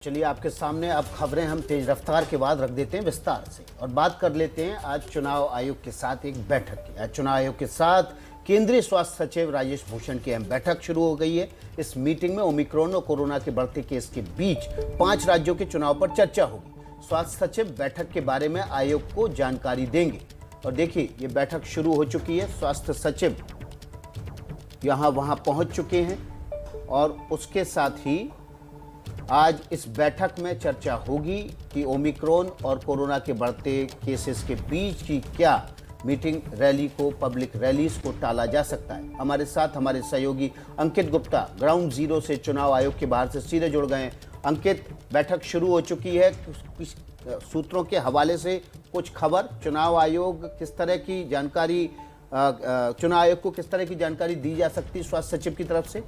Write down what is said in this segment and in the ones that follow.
चलिए आपके सामने अब खबरें हम तेज रफ्तार के बाद रख देते हैं विस्तार से और बात कर लेते हैं आज चुनाव आयोग के साथ एक बैठक की। आज चुनाव आयोग के साथ केंद्रीय स्वास्थ्य सचिव राजेश भूषण की अहम बैठक शुरू हो गई है। इस मीटिंग में ओमिक्रॉन और कोरोना के बढ़ते केस के बीच 5 राज्यों के चुनाव पर चर्चा होगी। स्वास्थ्य सचिव बैठक के बारे में आयोग को जानकारी देंगे और देखिए ये बैठक शुरू हो चुकी है। स्वास्थ्य सचिव वहां पहुंच चुके हैं और उसके साथ ही आज इस बैठक में चर्चा होगी कि ओमिक्रॉन और कोरोना के बढ़ते केसेस के बीच की क्या मीटिंग रैली को, पब्लिक रैलीज को टाला जा सकता है। हमारे साथ हमारे सहयोगी अंकित गुप्ता ग्राउंड जीरो से चुनाव आयोग के बाहर से सीधे जुड़ गए हैं। अंकित, बैठक शुरू हो चुकी है, सूत्रों के हवाले से कुछ खबर, चुनाव आयोग किस तरह की जानकारी, चुनाव आयोग को किस तरह की जानकारी दी जा सकती है स्वास्थ्य सचिव की तरफ से?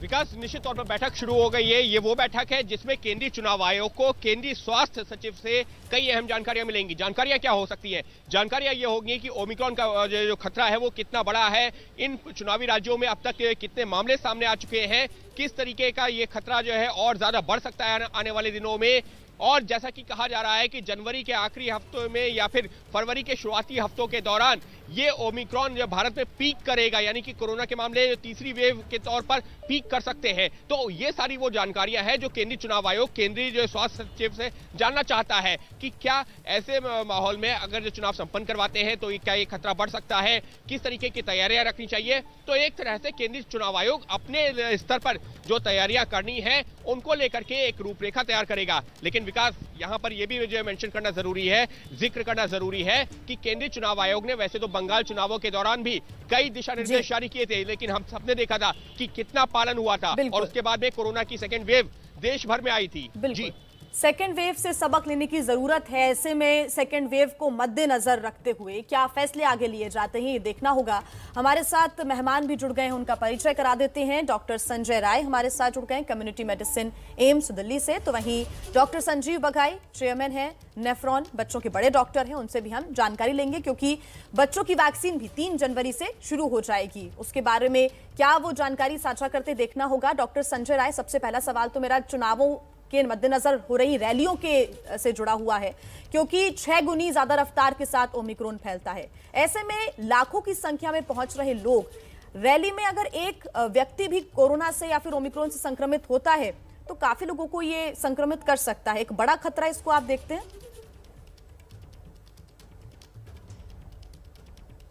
विकास, निश्चित तौर पर बैठक शुरू हो गई है। ये वो बैठक है जिसमें केंद्रीय चुनाव आयोग को केंद्रीय स्वास्थ्य सचिव से कई अहम जानकारियां मिलेंगी। जानकारियां क्या हो सकती है? जानकारियां ये होंगी कि ओमिक्रॉन का जो खतरा है वो कितना बड़ा है, इन चुनावी राज्यों में अब तक कितने मामले सामने आ चुके हैं, किस तरीके का ये खतरा जो है और ज्यादा बढ़ सकता है आने वाले दिनों में। और जैसा कि कहा जा रहा है कि जनवरी के आखिरी हफ्तों में या फिर फरवरी के शुरुआती हफ्तों के दौरान ये ओमिक्रॉन जो भारत में पीक करेगा, यानी कि कोरोना के मामले तीसरी वेव के तौर पर पीक कर सकते हैं। तो ये सारी वो जानकारियां हैं जो केंद्रीय चुनाव आयोग केंद्रीय जो स्वास्थ्य सचिव से जानना चाहता है कि क्या ऐसे माहौल में अगर जो चुनाव संपन्न करवाते हैं तो क्या ये खतरा बढ़ सकता है, किस तरीके की तैयारियां रखनी चाहिए। तो एक तरह से केंद्रीय चुनाव आयोग अपने स्तर पर जो तैयारियां करनी है उनको लेकर के एक रूपरेखा तैयार करेगा। लेकिन विकास, यहां पर यह भी जो मेंशन करना जरूरी है, जिक्र करना जरूरी है कि केंद्रीय चुनाव आयोग ने वैसे तो बंगाल चुनावों के दौरान भी कई दिशा निर्देश जारी किए थे, लेकिन हम सबने देखा था कि कितना पालन हुआ था और उसके बाद में कोरोना की सेकेंड वेव देश भर में आई थी। जी, सेकेंड वेव से सबक लेने की जरूरत है। ऐसे में सेकेंड वेव को मद्देनजर रखते हुए क्या फैसले आगे लिए जाते हैं ये देखना होगा। हमारे साथ मेहमान भी जुड़ गए हैं, उनका परिचय करा देते हैं। डॉक्टर संजय राय हमारे साथ जुड़ गए कम्युनिटी मेडिसिन एम्स दिल्ली से, तो वहीं डॉक्टर संजीव बघाई चेयरमैन है नेफ्रॉन, बच्चों के बड़े डॉक्टर हैं, उनसे भी हम जानकारी लेंगे क्योंकि बच्चों की वैक्सीन भी 3 जनवरी से शुरू हो जाएगी। उसके बारे में क्या वो जानकारी साझा करते देखना होगा। डॉक्टर संजय राय, सबसे पहला सवाल तो मेरा चुनावों के मद्देनजर हो रही रैलियों के से जुड़ा हुआ है, क्योंकि 6 गुनी ज्यादा रफ्तार के साथ ओमिक्रॉन फैलता है। ऐसे में लाखों की संख्या में पहुंच रहे लोग, रैली में अगर एक व्यक्ति भी कोरोना से या फिर ओमिक्रॉन से संक्रमित होता है तो काफी लोगों को ये संक्रमित कर सकता है। एक बड़ा खतरा इसको आप देखते हैं?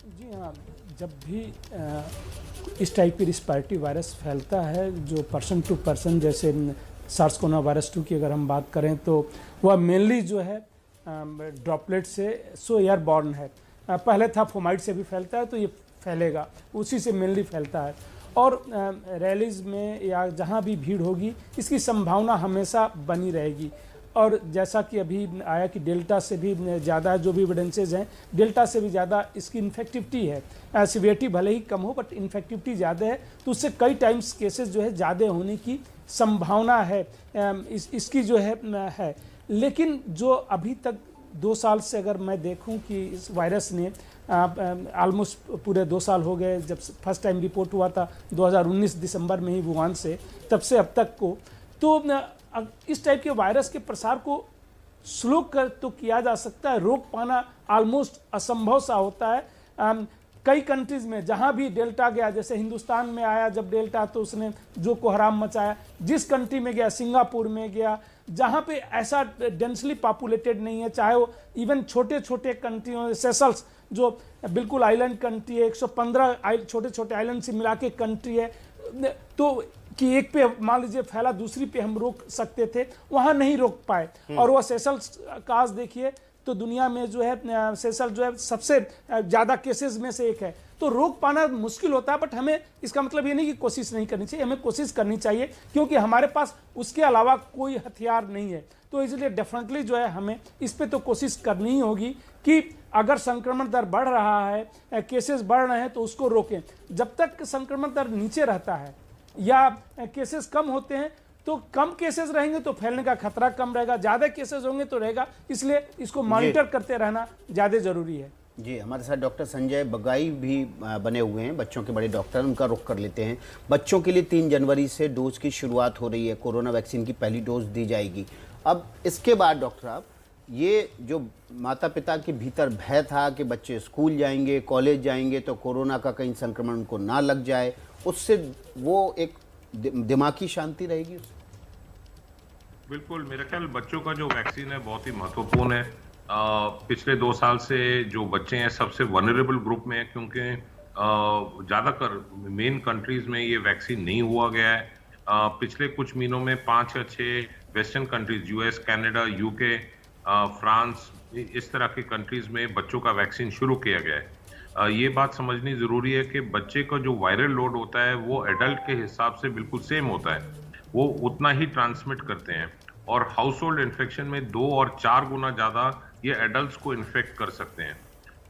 जी हाँ, जब भी इस टाइप की रिस्पायरेटरी वायरस फैलता है, जो पर्सन टू पर्सन, जैसे सार्स कोरोना वायरस 2 की अगर हम बात करें तो वह मेनली जो है ड्रॉपलेट से एयरबॉर्न है। पहले था फोमाइड से भी फैलता है, तो ये फैलेगा, उसी से मेनली फैलता है। और रैलीज में या जहाँ भी भीड़ होगी इसकी संभावना हमेशा बनी रहेगी। और जैसा कि अभी आया कि डेल्टा से भी ज़्यादा जो भी एविडेंसेज हैं, डेल्टा से भी ज़्यादा इसकी इन्फेक्टिविटी है। सिवियरिटी भले ही कम हो बट इन्फेक्टिविटी ज़्यादा है, तो उससे कई टाइम्स केसेस जो है ज़्यादा होने की संभावना है। इसकी जो है लेकिन जो अभी तक 2 साल से अगर मैं देखूं कि इस वायरस ने ऑलमोस्ट पूरे 2 साल हो गए, जब फर्स्ट टाइम रिपोर्ट हुआ था 2019 दिसंबर में ही वुहान से, तब से अब तक को, तो इस टाइप के वायरस के प्रसार को स्लो कर तो किया जा सकता है, रोक पाना ऑलमोस्ट असंभव सा होता है। कई कंट्रीज़ में जहाँ भी डेल्टा गया, जैसे हिंदुस्तान में आया जब डेल्टा तो उसने जो कोहराम मचाया, जिस कंट्री में गया, सिंगापुर में गया, जहाँ पे ऐसा डेंसली पॉपुलेटेड नहीं है, चाहे वो इवन छोटे छोटे कंट्री हो, सेशल्स जो बिल्कुल आइलैंड कंट्री है, 115 छोटे छोटे आइलैंड से मिला के कंट्री है, तो कि एक पे मान लीजिए फैला दूसरी पे हम रोक सकते थे, वहाँ नहीं रोक पाए। और वह सेशल्स का आज देखिए तो दुनिया में जो है सेशल जो है सबसे ज़्यादा केसेस में से एक है, तो रोक पाना मुश्किल होता है। बट हमें इसका मतलब ये नहीं कि कोशिश नहीं करनी चाहिए, हमें कोशिश करनी चाहिए क्योंकि हमारे पास उसके अलावा कोई हथियार नहीं है। तो इसलिए डेफिनेटली जो है हमें इस पे तो कोशिश करनी ही होगी कि अगर संक्रमण दर बढ़ रहा है, केसेस बढ़ रहे हैं, तो उसको रोकें। जब तक संक्रमण दर नीचे रहता है या केसेस कम होते हैं, तो कम केसेस रहेंगे तो फैलने का खतरा कम रहेगा, ज़्यादा केसेस होंगे तो रहेगा। इसलिए इसको मॉनिटर करते रहना ज़्यादा जरूरी है। जी, हमारे साथ डॉक्टर संजय बगाई भी बने हुए हैं, बच्चों के बड़े डॉक्टर, उनका रुख कर लेते हैं। बच्चों के लिए 3 जनवरी से डोज की शुरुआत हो रही है, कोरोना वैक्सीन की पहली डोज दी जाएगी। अब इसके बाद डॉक्टर साहब, ये जो माता पिता के भीतर भय था कि बच्चे स्कूल जाएंगे, कॉलेज जाएंगे तो कोरोना का कहीं संक्रमण उनको ना लग जाए, उससे वो एक दिमागी शांति रहेगी। बिल्कुल, मेरा ख्याल बच्चों का जो वैक्सीन है बहुत ही महत्वपूर्ण है। पिछले 2 साल से जो बच्चे हैं सबसे वनरेबल ग्रुप में है, क्योंकि ज़्यादातर मेन कंट्रीज में ये वैक्सीन नहीं हुआ गया है। पिछले कुछ महीनों में 5 या 6 western countries, US, Canada, UK, France, इस तरह के कंट्रीज में बच्चों का वैक्सीन शुरू किया गया है। ये बात समझनी ज़रूरी है कि बच्चे का जो वायरल लोड होता है वो एडल्ट के हिसाब से बिल्कुल सेम होता है, वो उतना ही ट्रांसमिट करते हैं, और हाउस होल्ड इन्फेक्शन में 2 और 4 गुना ज़्यादा ये एडल्ट्स को इन्फेक्ट कर सकते हैं।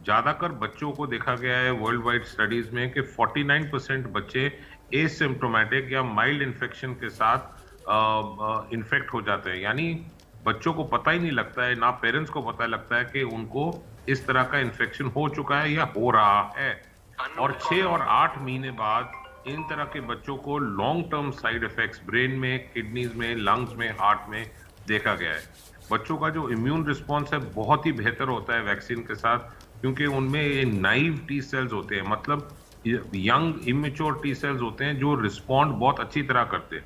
ज़्यादातर बच्चों को देखा गया है वर्ल्ड वाइड स्टडीज़ में कि 49% बच्चे एसिम्प्टोमेटिक या माइल्ड इन्फेक्शन के साथ इन्फेक्ट हो जाते हैं, यानी बच्चों को पता ही नहीं लगता है, ना पेरेंट्स को पता लगता है कि उनको इस तरह का इन्फेक्शन हो चुका है या हो रहा है। और 6 और 8 महीने बाद इन तरह के बच्चों को long term side effects brain में, किडनीज में, लंग्स में, हार्ट में देखा गया है। बच्चों का जो इम्यून रिस्पॉन्स है बहुत ही बेहतर होता है वैक्सीन के साथ, क्योंकि उनमें ये नाइव टी सेल्स होते हैं, मतलब यंग इमेच्योर टी सेल्स होते हैं जो रिस्पॉन्ड बहुत अच्छी तरह करते हैं।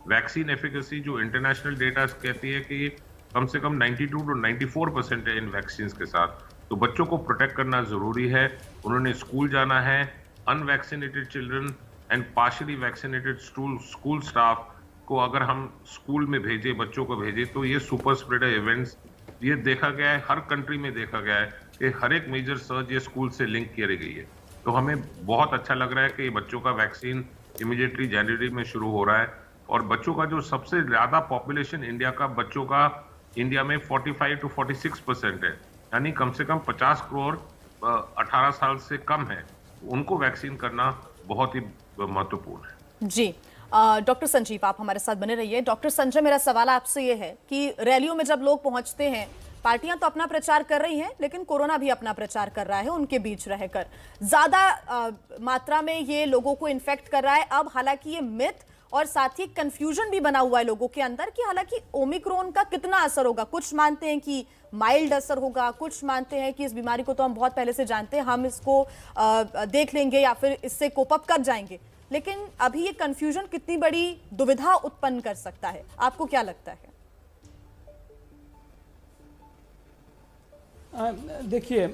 वैक्सीन एफिकेसी जो इंटरनेशनल डेटा कहती है कि कम से कम 92 to 94% है इन वैक्सीन के साथ। तो बच्चों को प्रोटेक्ट करना जरूरी है, उन्होंने स्कूल जाना है। Unvaccinated children and partially vaccinated school staff को अगर हम स्कूल में भेजें, बच्चों को भेजें, तो ये सुपर स्प्रेडर इवेंट्स ये देखा गया है, हर कंट्री में देखा गया है कि हर एक मेजर सर्ज ये स्कूल से लिंक की गई है। तो हमें बहुत अच्छा लग रहा है कि बच्चों का वैक्सीन इमीडिएटली जनवरी में शुरू हो रहा है। और बच्चों का जो सबसे ज्यादा पॉपुलेशन इंडिया का, बच्चों का इंडिया में 45 to 46% है, यानी कम से कम 50 करोड़ 18 साल से कम है, उनको वैक्सीन करना बहुत ही महत्वपूर्ण है। जी, डॉक्टर संजीव आप हमारे साथ बने रहिए। डॉक्टर संजय, मेरा सवाल आपसे ये है कि रैलियों में जब लोग पहुंचते हैं, पार्टियां तो अपना प्रचार कर रही हैं, लेकिन कोरोना भी अपना प्रचार कर रहा है उनके बीच रहकर, ज्यादा मात्रा में ये लोगों को इन्फेक्ट कर रहा है। अब हालांकि ये मिथ और साथ ही कंफ्यूजन भी बना हुआ है लोगों के अंदर कि हालांकि ओमिक्रॉन का कितना असर होगा। कुछ मानते हैं कि माइल्ड असर होगा, कुछ मानते हैं कि इस बीमारी को तो हम बहुत पहले से जानते हैं, हम इसको देख लेंगे या फिर इससे कोप अप कर जाएंगे। लेकिन अभी ये कंफ्यूजन कितनी बड़ी दुविधा उत्पन्न कर सकता है, आपको क्या लगता है? देखिए,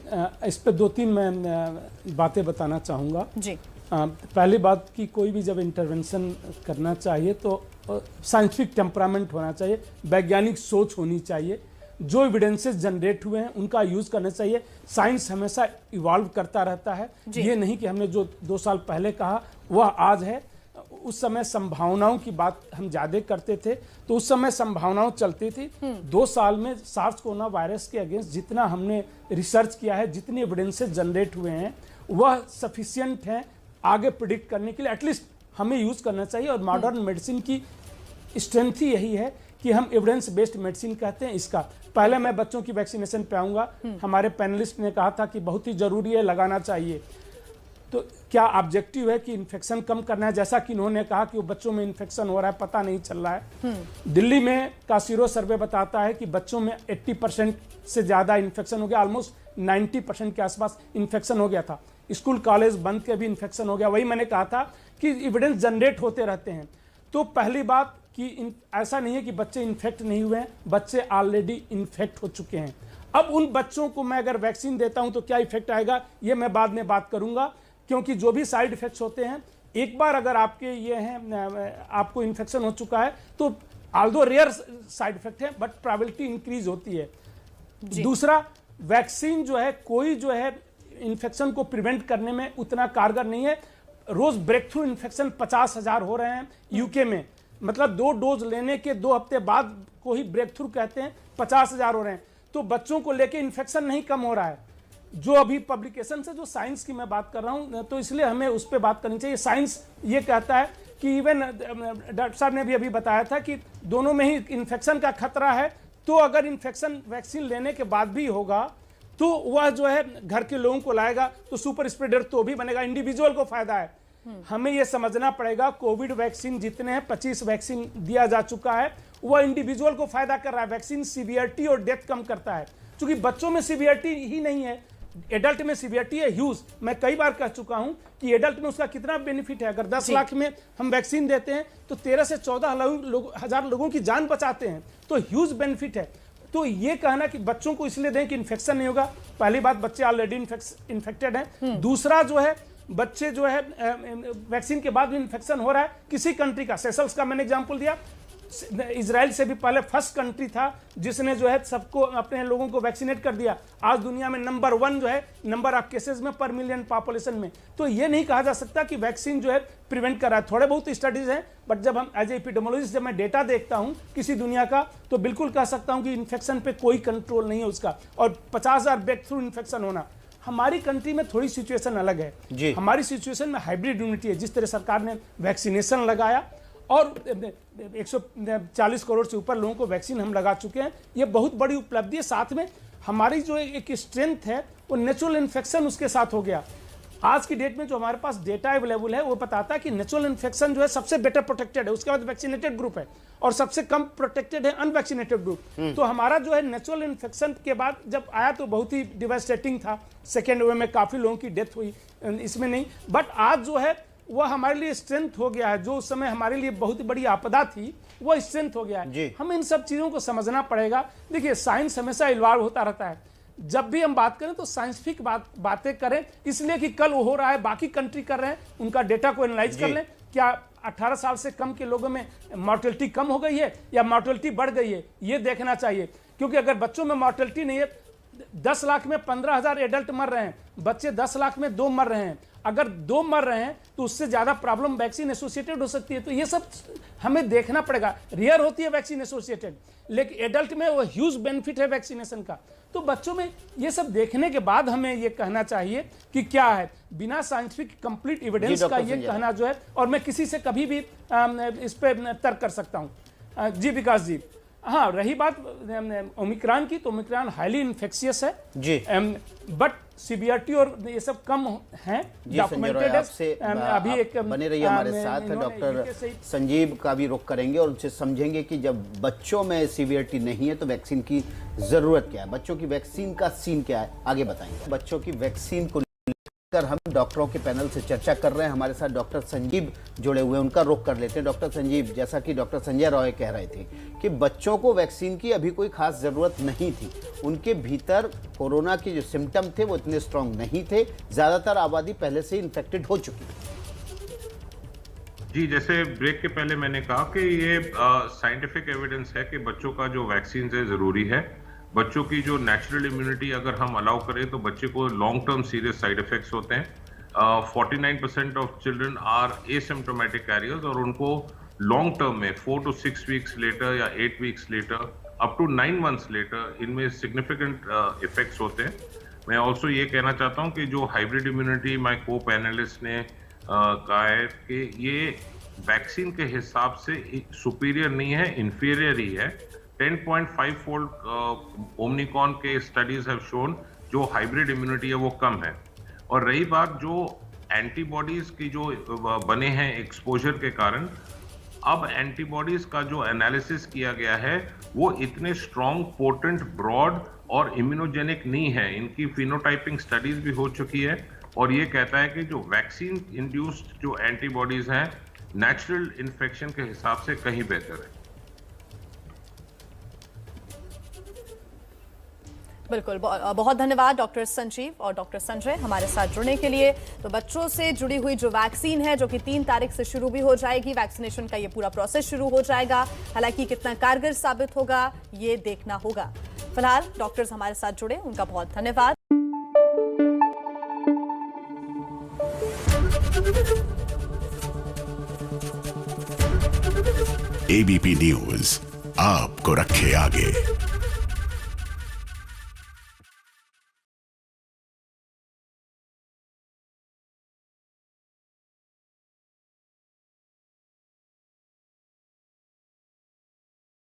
इस पे 2-3 मैं बातें बताना चाहूँगा जी। पहली बात कि कोई भी जब इंटरवेंशन करना चाहिए तो साइंटिफिक टेम्परामेंट होना चाहिए, वैज्ञानिक सोच होनी चाहिए। जो एविडेंसेस जनरेट हुए हैं उनका यूज़ करना चाहिए। साइंस हमेशा इवॉल्व करता रहता है, ये नहीं कि हमने जो 2 साल पहले कहा वह आज है। उस समय संभावनाओं की बात हम ज़्यादा करते थे, तो उस समय संभावनाओं चलती थी। 2 साल में सार्स कोरोना वायरस के अगेंस्ट जितना हमने रिसर्च किया है, जितने एविडेंसेस जनरेट हुए हैं, वह सफिशियंट हैं आगे प्रिडिक्ट करने के लिए। एटलीस्ट हमें यूज़ करना चाहिए। और मॉडर्न मेडिसिन की स्ट्रेंथ ही यही है कि हम एविडेंस बेस्ड मेडिसिन कहते हैं इसका। पहले मैं बच्चों की वैक्सीनेशन पे आऊँगा। हमारे पैनलिस्ट ने कहा था कि बहुत ही ज़रूरी है, लगाना चाहिए। तो क्या ऑब्जेक्टिव है कि इन्फेक्शन कम करना है, जैसा कि इन्होंने कहा कि वो बच्चों में इन्फेक्शन हो रहा है, पता नहीं चल रहा है। दिल्ली में का सीरो सर्वे बताता है कि बच्चों में 80% से ज़्यादा इन्फेक्शन हो गया, ऑलमोस्ट 90% के आसपास इन्फेक्शन हो गया था। स्कूल कॉलेज बंद के भी इन्फेक्शन हो गया। वही मैंने कहा था कि एविडेंस जनरेट होते रहते हैं। तो पहली बात कि ऐसा नहीं है कि बच्चे इन्फेक्ट नहीं हुए हैं, बच्चे ऑलरेडी इन्फेक्ट हो चुके हैं। अब उन बच्चों को मैं अगर वैक्सीन देता हूं तो क्या इफेक्ट आएगा, ये मैं बाद में बात करूंगा। क्योंकि जो भी साइड इफेक्ट्स होते हैं, एक बार अगर आपके ये हैं, आपको इन्फेक्शन हो चुका है तो ऑल्दो रेयर साइड इफेक्ट है, बट प्रोबेबिलिटी इंक्रीज होती है। दूसरा, वैक्सीन जो है कोई जो है इन्फेक्शन को प्रिवेंट करने में उतना कारगर नहीं है। रोज ब्रेक थ्रू इन्फेक्शन 50,000 हो रहे हैं यूके में, मतलब 2 डोज लेने के 2 हफ्ते बाद को ही ब्रेक थ्रू कहते हैं, 50,000 हो रहे हैं। तो बच्चों को लेके इन्फेक्शन नहीं कम हो रहा है। जो अभी पब्लिकेशन से जो साइंस की मैं बात कर रहा हूं, तो इसलिए हमें उस पर बात करनी चाहिए। साइंस ये कहता है कि इवन डॉक्टर साहब ने भी अभी बताया था कि दोनों में ही इन्फेक्शन का खतरा है। तो अगर इन्फेक्शन वैक्सीन लेने के बाद भी होगा तो वह जो है घर के लोगों को लाएगा तो सुपर स्प्रेडर तो भी बनेगा, इंडिविजुअल को फायदा है। हमें यह समझना पड़ेगा कोविड वैक्सीन जितने हैं 25 वैक्सीन दिया जा चुका है, वह इंडिविजुअल को फायदा कर रहा है। वैक्सीन सीवियरिटी और डेथ कम करता है, क्योंकि बच्चों में सीवियरिटी ही नहीं है, एडल्ट में सीवियरिटी है ह्यूज। मैं कई बार कह चुका हूं कि एडल्ट में उसका कितना बेनिफिट है। अगर 10 लाख में हम वैक्सीन देते हैं तो 13 से 14 हजार लोगों की जान बचाते हैं, तो ह्यूज बेनिफिट है। तो ये कहना कि बच्चों को इसलिए दें कि इन्फेक्शन नहीं होगा, पहली बात बच्चे ऑलरेडी इन्फेक्टेड हैं। दूसरा जो है बच्चे जो है वैक्सीन के बाद भी इन्फेक्शन हो रहा है। किसी कंट्री का, सेशल्स का मैंने एग्जांपल दिया, इजराइल से भी पहले फर्स्ट कंट्री था जिसने जो है सबको अपने लोगों को वैक्सीनेट कर दिया। आज दुनिया में नंबर 1 जो है नंबर ऑफ केसेस में पर मिलियन पॉपुलेशन में। तो ये नहीं कहा जा सकता कि वैक्सीन जो है प्रिवेंट कर रहा है। थोड़े बहुत स्टडीज हैं, बट जब हम एज ए एपिडेमोलॉजिस्ट जब मैं डेटा देखता हूं किसी दुनिया का, तो बिल्कुल कह सकता हूं कि इन्फेक्शन पे कोई कंट्रोल नहीं है उसका। और 50,000 ब्रेक थ्रू इन्फेक्शन होना, हमारी कंट्री में थोड़ी सिचुएशन अलग है। हमारी सिचुएशन में हाइब्रिड इम्यूनिटी है। जिस तरह सरकार ने वैक्सीनेशन लगाया और 140 करोड़ से ऊपर लोगों को वैक्सीन हम लगा चुके हैं, ये बहुत बड़ी उपलब्धि है। साथ में हमारी जो एक स्ट्रेंथ है वो नेचुरल इन्फेक्शन उसके साथ हो गया। आज की डेट में जो हमारे पास डेटा अवेलेबल है वो बताता है कि नेचुरल इन्फेक्शन जो है सबसे बेटर प्रोटेक्टेड है, उसके बाद वैक्सीनेटेड ग्रुप है, और सबसे कम प्रोटेक्टेड है अनवैक्सीनेटेड ग्रुप। तो हमारा जो है नेचुरल इन्फेक्शन के बाद जब आया तो बहुत ही डिवास्टेटिंग था। सेकेंड वेव में काफी लोगों की डेथ हुई, इसमें नहीं, बट आज जो है वह हमारे लिए स्ट्रेंथ हो गया है। जो उस समय हमारे लिए बहुत बड़ी आपदा थी वो स्ट्रेंथ हो गया है। हमें इन सब चीजों को समझना पड़ेगा। देखिए साइंस हमेशा इन्वॉल्व होता रहता है। जब भी हम बात करें तो साइंटिफिक बातें करें, इसलिए कि कल वो हो रहा है, बाकी कंट्री कर रहे हैं, उनका डेटा को एनालाइज कर लें। क्या 18 साल से कम के लोगों में मॉर्टेलिटी कम हो गई है या मॉर्टेलिटी बढ़ गई है, ये देखना चाहिए। क्योंकि अगर बच्चों में मॉर्टेलिटी नहीं है, 10 लाख में 15,000 एडल्ट मर रहे हैं, बच्चे 10 लाख में 2 मर रहे हैं। अगर 2 मर रहे हैं तो उससे ज्यादा प्रॉब्लम वैक्सीन एसोसिएटेड हो सकती है। तो ये सब हमें देखना पड़ेगा। रियर होती है वैक्सीन एसोसिएटेड, लेकिन एडल्ट में वो ह्यूज बेनिफिट है वैक्सीनेशन का। तो बच्चों में ये सब देखने के बाद हमें ये कहना चाहिए कि क्या है, बिना साइंटिफिक कंप्लीट एविडेंस का ये कहना जो है, और मैं किसी से कभी भी इस पे तर्क कर सकता हूँ। जी विकास जी, हाँ, रही बात ओमिक्रॉन की, तो ओमिक्रॉन हाईली इन्फेक्शियस है जी, बट सीवियरिटी और ये सब कम हैं, डॉक्यूमेंटेड है। अभी एक बने रहिए हमारे साथ, डॉक्टर संजीव का भी रुख करेंगे और उनसे समझेंगे कि जब बच्चों में सीवियरिटी नहीं है तो वैक्सीन की जरूरत क्या है, बच्चों की वैक्सीन का सीन क्या है, आगे बताएंगे। बच्चों की वैक्सीन को हम डॉक्टरों के पैनल से चर्चा कर रहे हैं। हमारे साथ डॉक्टर संजीव जुड़े हुए हैं, उनका रुख कर लेते हैं। डॉक्टर संजीव, जैसा कि डॉक्टर संजय रॉय कह रहे थे कि बच्चों को वैक्सीन की अभी कोई खास जरूरत नहीं थी, उनके भीतर कोरोना के जो सिम्टम थे वो इतने स्ट्रांग नहीं थे, ज्यादातर आबादी पहले से इन्फेक्टेड हो चुकी है। जी, जैसे ब्रेक के पहले मैंने कहा कि ये साइंटिफिक एविडेंस है कि बच्चों का जो वैक्सीन है जरूरी है। बच्चों की जो नेचुरल इम्यूनिटी अगर हम अलाउ करें तो बच्चे को long term serious side effects होते हैं। 49% of children are asymptomatic carriers, और उनको लॉन्ग टर्म में 4 to 6 वीक्स लेटर या 8 weeks later up to 9 months later इनमें सिग्निफिकेंट इफेक्ट्स होते हैं। मैं ऑल्सो ये कहना चाहता हूँ कि जो हाइब्रिड इम्यूनिटी माय को पैनलिस्ट ने कहा है कि ये वैक्सीन के हिसाब से सुपीरियर नहीं है, इंफीरियर ही है। 10.5 फोल्ड ओमिक्रॉन के स्टडीज हैव शोन जो हाइब्रिड इम्यूनिटी है वो कम है। और रही बात जो एंटीबॉडीज की जो बने हैं एक्सपोजर के कारण, अब एंटीबॉडीज का जो एनालिसिस किया गया है वो इतने स्ट्रॉन्ग, पोटेंट, ब्रॉड और इम्यूनोजेनिक नहीं है। इनकी फिनोटाइपिंग स्टडीज भी हो चुकी है और ये कहता है कि जो वैक्सीन इंड्यूस्ड जो एंटीबॉडीज हैं नेचुरल इन्फेक्शन के हिसाब से कहीं बेहतर है। बिल्कुल, बहुत धन्यवाद डॉक्टर संजीव और डॉक्टर संजय हमारे साथ जुड़ने के लिए। तो बच्चों से जुड़ी हुई जो वैक्सीन है, जो कि 3 तारीख से शुरू भी हो जाएगी, वैक्सीनेशन का ये पूरा प्रोसेस शुरू हो जाएगा। हालांकि कितना कारगर साबित होगा ये देखना होगा। फिलहाल डॉक्टर्स हमारे साथ जुड़े, उनका बहुत धन्यवाद। एबीपी न्यूज आपको रखे आगे।